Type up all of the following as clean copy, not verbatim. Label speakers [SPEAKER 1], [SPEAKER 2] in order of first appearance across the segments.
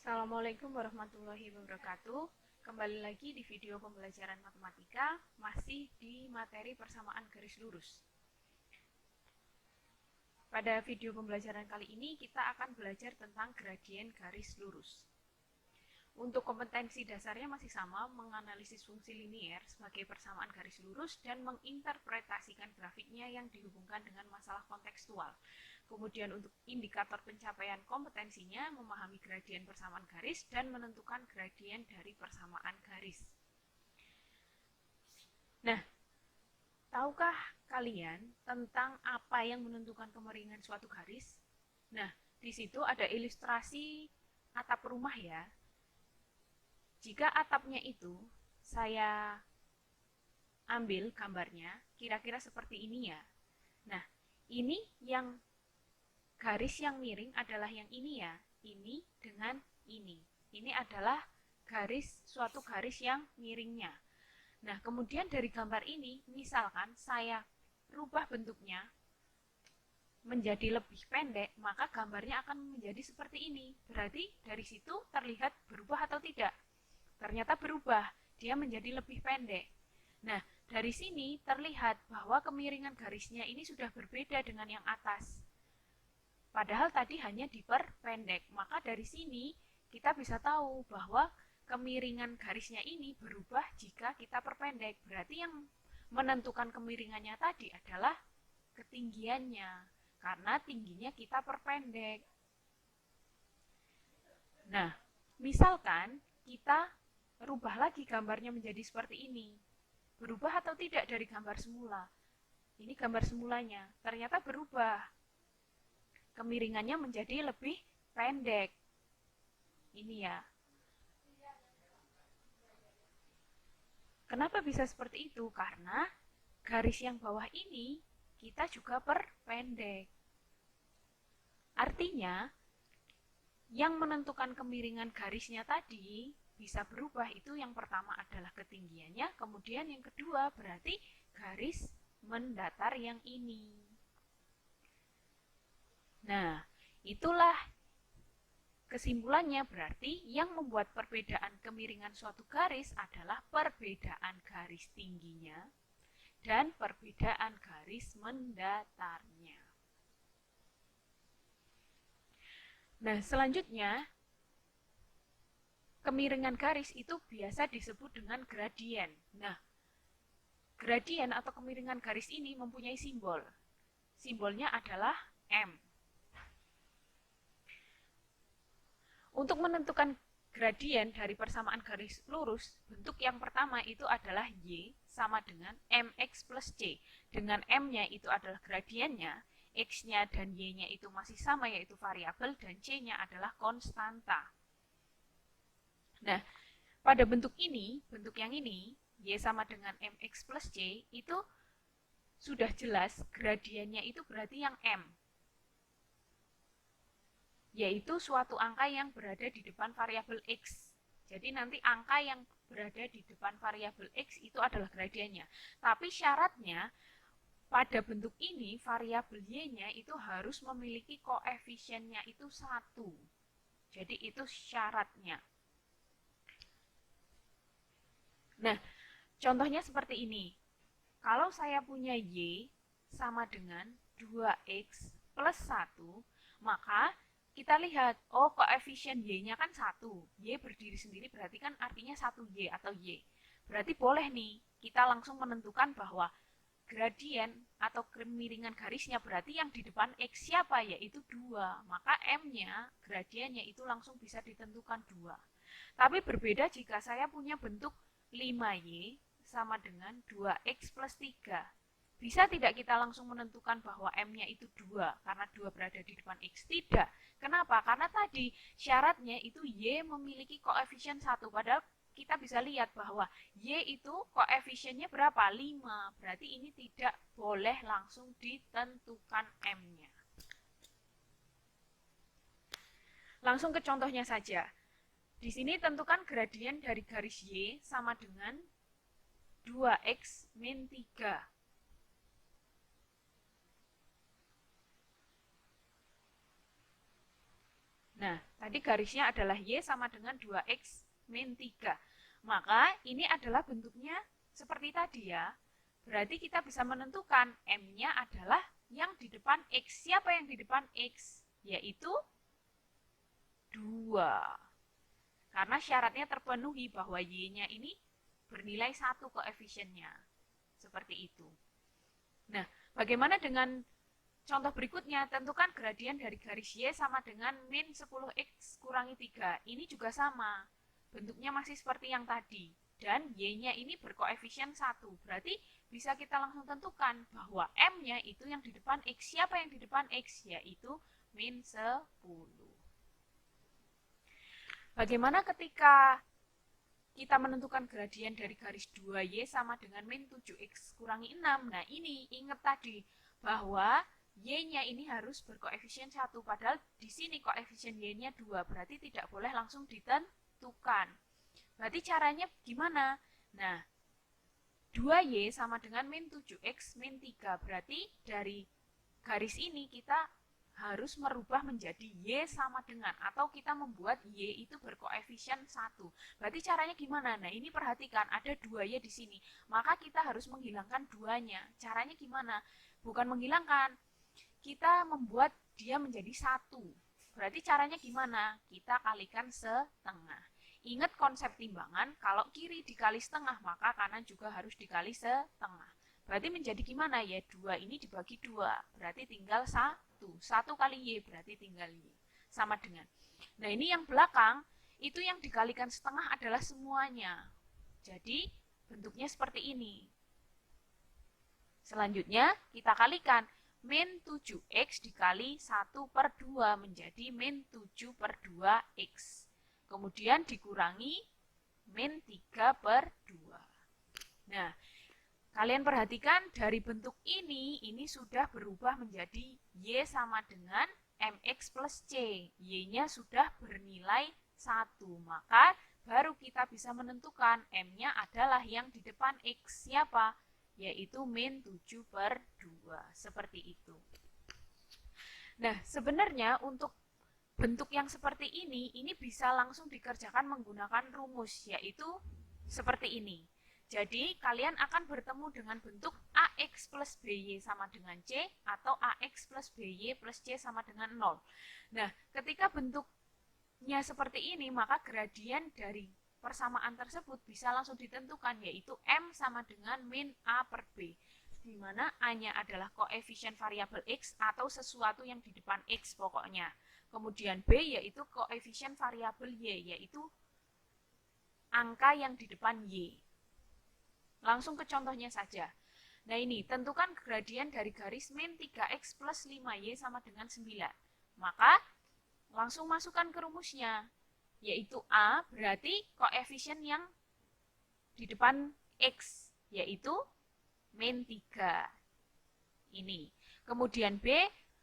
[SPEAKER 1] Assalamualaikum warahmatullahi wabarakatuh. Kembali lagi di video pembelajaran matematika, masih di materi persamaan garis lurus. Pada video pembelajaran kali ini kita akan belajar tentang gradien garis lurus. Untuk kompetensi dasarnya masih sama, menganalisis fungsi linier sebagai persamaan garis lurus dan menginterpretasikan grafiknya yang dihubungkan dengan masalah kontekstual. Kemudian untuk indikator pencapaian kompetensinya, memahami gradien persamaan garis dan menentukan gradien dari persamaan garis. Nah, tahukah kalian tentang apa yang menentukan kemiringan suatu garis? Nah, di situ ada ilustrasi atap rumah ya. Jika atapnya itu saya ambil gambarnya, kira-kira seperti ini ya. Nah, ini yang garis yang miring adalah yang ini ya. Ini dengan ini. Ini adalah suatu garis yang miringnya. Nah, kemudian dari gambar ini, misalkan saya rubah bentuknya menjadi lebih pendek, maka gambarnya akan menjadi seperti ini. Berarti dari situ terlihat berubah atau tidak? Ternyata berubah, dia menjadi lebih pendek. Nah, dari sini terlihat bahwa kemiringan garisnya ini sudah berbeda dengan yang atas. Padahal tadi hanya diperpendek, maka dari sini kita bisa tahu bahwa kemiringan garisnya ini berubah jika kita perpendek. Berarti yang menentukan kemiringannya tadi adalah ketinggiannya, karena tingginya kita perpendek. Nah, misalkan kita rubah lagi gambarnya menjadi seperti ini. Berubah atau tidak dari gambar semula? Ini gambar semulanya, ternyata berubah. Kemiringannya menjadi lebih pendek. Ini ya. Kenapa bisa seperti itu? Karena garis yang bawah ini kita juga perpendek. Artinya, yang menentukan kemiringan garisnya tadi bisa berubah. Itu yang pertama adalah ketinggiannya, kemudian yang kedua berarti garis mendatar yang ini. Nah, itulah kesimpulannya, berarti yang membuat perbedaan kemiringan suatu garis adalah perbedaan garis tingginya dan perbedaan garis mendatarnya. Nah, selanjutnya kemiringan garis itu biasa disebut dengan gradien. Nah, gradien atau kemiringan garis ini mempunyai simbol. Simbolnya adalah M. Untuk menentukan gradien dari persamaan garis lurus, bentuk yang pertama itu adalah Y sama dengan MX plus C. Dengan M-nya itu adalah gradiennya, X-nya dan Y-nya itu masih sama yaitu variabel, dan C-nya adalah konstanta. Nah, pada bentuk ini, bentuk yang ini, Y sama dengan MX plus C, itu sudah jelas gradiennya itu berarti yang M, yaitu suatu angka yang berada di depan variabel X. Jadi nanti angka yang berada di depan variabel X itu adalah gradiennya. Tapi syaratnya, pada bentuk ini, variabel Y-nya itu harus memiliki koefisiennya itu 1. Jadi itu syaratnya. Nah, contohnya seperti ini. Kalau saya punya Y sama dengan 2X plus 1, maka kita lihat, oh koefisien Y-nya kan 1. Y berdiri sendiri berarti kan artinya 1Y atau Y. Berarti boleh nih, kita langsung menentukan bahwa gradien atau kemiringan garisnya berarti yang di depan X siapa? Yaitu 2. Maka M-nya, gradiennya itu langsung bisa ditentukan 2. Tapi berbeda jika saya punya bentuk 5Y sama dengan 2X plus 3. Bisa tidak kita langsung menentukan bahwa M-nya itu 2 karena 2 berada di depan X? Tidak. Kenapa? Karena tadi syaratnya itu Y memiliki koefisien 1. Padahal kita bisa lihat bahwa Y itu koefisiennya berapa? 5. Berarti ini tidak boleh langsung ditentukan M-nya. Langsung ke contohnya saja. Di sini tentukan gradien dari garis Y sama dengan 2X min 3. Nah, tadi garisnya adalah Y sama dengan 2X min 3. Maka ini adalah bentuknya seperti tadi ya. Berarti kita bisa menentukan M-nya adalah yang di depan X. Siapa yang di depan X? Yaitu 2. Karena syaratnya terpenuhi bahwa Y-nya ini bernilai 1 koefisiennya. Seperti itu. Nah, bagaimana dengan contoh berikutnya? Tentukan gradien dari garis Y sama dengan min 10X kurangi 3. Ini juga sama. Bentuknya masih seperti yang tadi. Dan Y-nya ini berkoefisien 1. Berarti bisa kita langsung tentukan bahwa M-nya itu yang di depan X. Siapa yang di depan X? Yaitu min 10. Bagaimana ketika kita menentukan gradien dari garis 2Y sama dengan min 7X kurangi 6? Nah ini ingat tadi bahwa Y-nya ini harus berkoefisien 1. Padahal di sini koefisien Y-nya 2. Berarti tidak boleh langsung ditentukan. Berarti caranya gimana? Nah, 2Y sama dengan min 7X min 3. Berarti dari garis ini kita harus merubah menjadi Y sama dengan. Atau kita membuat Y itu berkoefisien 1. Berarti caranya gimana? Nah, ini perhatikan ada 2Y di sini. Maka kita harus menghilangkan 2-nya. Caranya gimana? Bukan menghilangkan. Kita membuat dia menjadi 1. Berarti caranya gimana? Kita kalikan setengah. Ingat konsep timbangan, kalau kiri dikali setengah, maka kanan juga harus dikali setengah. Berarti menjadi gimana? Ya 2 ini dibagi 2, berarti tinggal 1. 1 kali Y berarti tinggal Y. Sama dengan. Nah ini yang belakang, itu yang dikalikan setengah adalah semuanya. Jadi bentuknya seperti ini. Selanjutnya kita kalikan. Min 7X dikali 1 per 2 menjadi min 7 per 2X. Kemudian dikurangi min 3 per 2. Nah, kalian perhatikan dari bentuk ini sudah berubah menjadi Y sama dengan MX plus C. Y-nya sudah bernilai 1. Maka baru kita bisa menentukan M-nya adalah yang di depan X. Siapa? Yaitu min 7 per 2. Seperti itu. Nah, sebenarnya untuk bentuk yang seperti ini bisa langsung dikerjakan menggunakan rumus, yaitu seperti ini. Jadi, kalian akan bertemu dengan bentuk AX plus BY sama dengan C, atau AX plus BY plus C sama dengan 0. Nah, ketika bentuknya seperti ini, maka gradien dari persamaan tersebut bisa langsung ditentukan, yaitu M sama dengan min A per B. Di mana A-nya adalah koefisien variabel X atau sesuatu yang di depan X pokoknya. Kemudian B yaitu koefisien variabel Y, yaitu angka yang di depan Y. Langsung ke contohnya saja. Nah ini, tentukan gradien dari garis min 3X plus 5Y sama dengan 9. Maka, langsung masukkan ke rumusnya, yaitu A berarti koefisien yang di depan X, yaitu min 3. Ini. Kemudian B,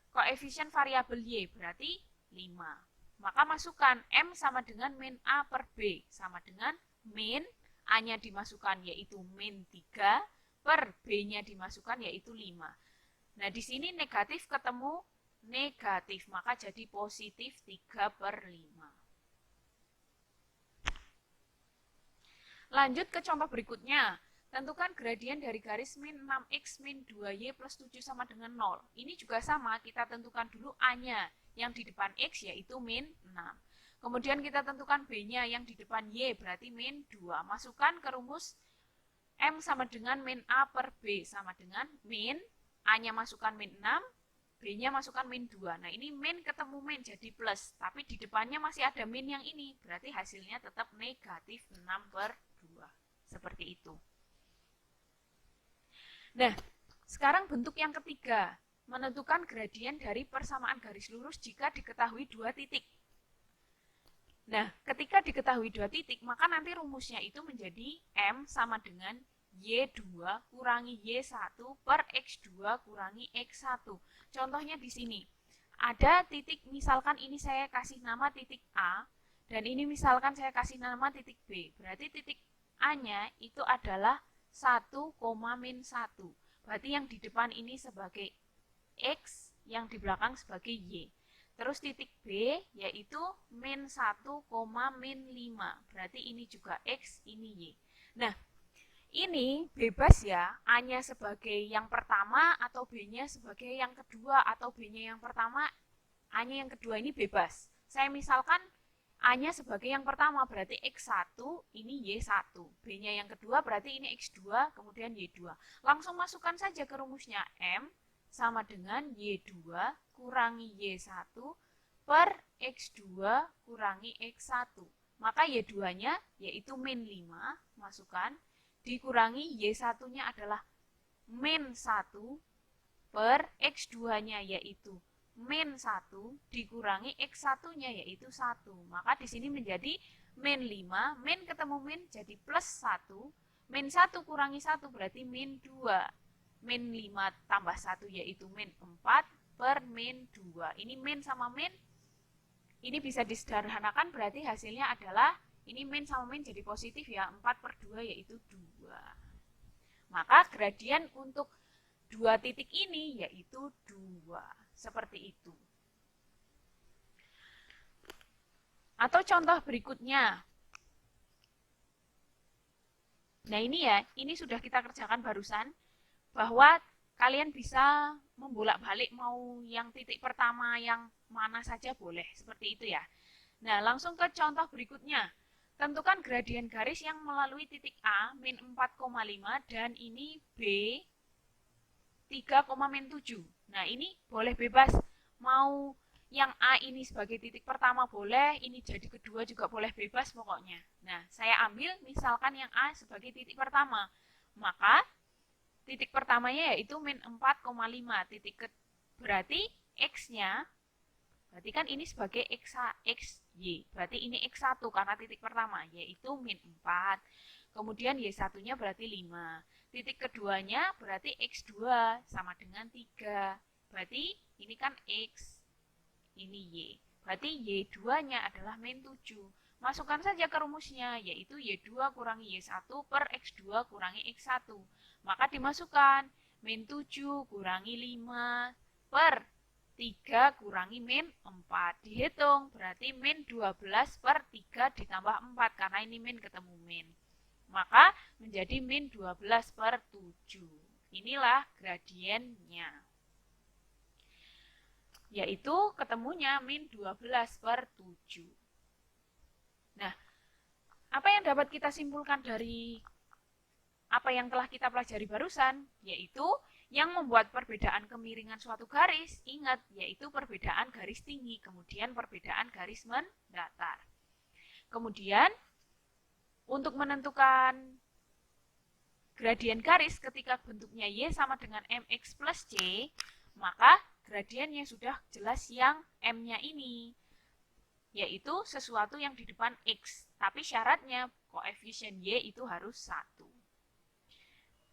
[SPEAKER 1] koefisien variabel Y berarti 5. Maka masukkan M sama dengan min A per B sama dengan min A-nya dimasukkan yaitu min 3 per B-nya dimasukkan yaitu 5. Nah, di sini negatif ketemu negatif, maka jadi positif 3 per 5. Lanjut ke contoh berikutnya. Tentukan gradien dari garis min 6X min 2Y plus 7 sama dengan 0. Ini juga sama, kita tentukan dulu A-nya yang di depan X yaitu min 6. Kemudian kita tentukan B-nya yang di depan Y berarti min 2. Masukkan ke rumus M sama dengan min A per B sama dengan min A-nya masukkan min 6, B-nya masukkan min 2. Nah ini min ketemu min jadi plus, tapi di depannya masih ada min yang ini, berarti hasilnya tetap negatif 6 per 2. Seperti itu. Nah, sekarang bentuk yang ketiga, menentukan gradien dari persamaan garis lurus jika diketahui 2 titik. Nah, ketika diketahui 2 titik, maka nanti rumusnya itu menjadi M sama dengan Y2 kurangi Y1 per X2 kurangi X1. Contohnya di sini, ada titik, misalkan ini saya kasih nama titik A, dan ini misalkan saya kasih nama titik B. Berarti titik A-nya itu adalah 1, min 1. Berarti yang di depan ini sebagai X, yang di belakang sebagai Y. Terus titik B yaitu min 1, min 5. Berarti ini juga X, ini Y. Nah, ini bebas ya, A-nya sebagai yang pertama atau B-nya sebagai yang kedua atau B-nya yang pertama, A-nya yang kedua, ini bebas. Saya misalkan A-nya sebagai yang pertama berarti X1, ini Y1. B-nya yang kedua berarti ini X2, kemudian Y2. Langsung masukkan saja ke rumusnya M sama dengan Y2 kurangi Y1 per X2 kurangi X1. Maka Y2-nya yaitu min 5, masukkan, dikurangi Y1-nya adalah min 1 per X2-nya yaitu min 1 dikurangi X1-nya yaitu 1. Maka di sini menjadi min 5, min ketemu min jadi plus 1, min 1 kurangi 1 berarti min 2. Min 5 tambah 1 yaitu min 4 per min 2. Ini min sama min, ini bisa disederhanakan berarti hasilnya adalah, ini min sama min jadi positif ya, 4 per 2 yaitu 2. Maka gradien untuk dua titik ini yaitu 2. Seperti itu. Atau contoh berikutnya. Nah ini ya, ini sudah kita kerjakan barusan, bahwa kalian bisa membolak-balik mau yang titik pertama yang mana saja boleh, seperti itu ya. Nah langsung ke contoh berikutnya. Tentukan gradien garis yang melalui titik A min 4,5 dan ini B 3,7. Nah ini boleh bebas, mau yang A ini sebagai titik pertama boleh, ini jadi kedua juga boleh, bebas pokoknya. Nah saya ambil misalkan yang A sebagai titik pertama, maka titik pertamanya yaitu min 4,5, berarti X-nya, berarti kan ini sebagai XY, berarti ini X1 karena titik pertama, yaitu min 4. Kemudian Y1-nya berarti 5. Titik keduanya berarti X2 sama dengan 3. Berarti ini kan X, ini Y. Berarti Y2-nya adalah min 7. Masukkan saja ke rumusnya, yaitu Y2 kurangi Y1 per X2 kurangi X1. Maka dimasukkan min 7 kurangi 5 per 3 kurangi min 4. Dihitung, berarti min 12 per 3 ditambah 4, karena ini min ketemu min. Maka menjadi min 12 per 7. Inilah gradiennya. Yaitu ketemunya min 12 per 7. Nah, apa yang dapat kita simpulkan dari apa yang telah kita pelajari barusan, yaitu yang membuat perbedaan kemiringan suatu garis, ingat, yaitu perbedaan garis tinggi, kemudian perbedaan garis mendatar. Kemudian, untuk menentukan gradien garis ketika bentuknya Y sama dengan MX plus C, maka gradiennya sudah jelas yang M-nya ini, yaitu sesuatu yang di depan X, tapi syaratnya koefisien Y itu harus 1.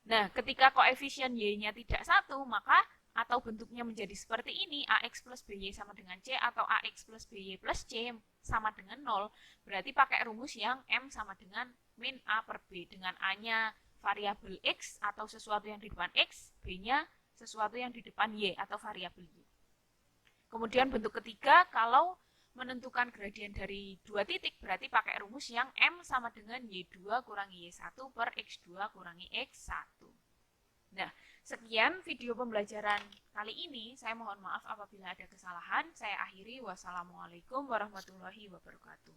[SPEAKER 1] Nah, ketika koefisien Y-nya tidak 1, maka atau bentuknya menjadi seperti ini, AX plus BY sama dengan C atau AX plus BY plus C sama dengan 0, berarti pakai rumus yang M sama dengan min A per B, dengan A-nya variabel X atau sesuatu yang di depan X, B-nya sesuatu yang di depan Y atau variabel Y. Kemudian bentuk ketiga, kalau menentukan gradien dari dua titik berarti pakai rumus yang M sama dengan Y2 kurangi Y1 per X2 kurangi X1. Nah, sekian video pembelajaran kali ini. Saya mohon maaf apabila ada kesalahan. Saya akhiri. Wassalamualaikum warahmatullahi wabarakatuh.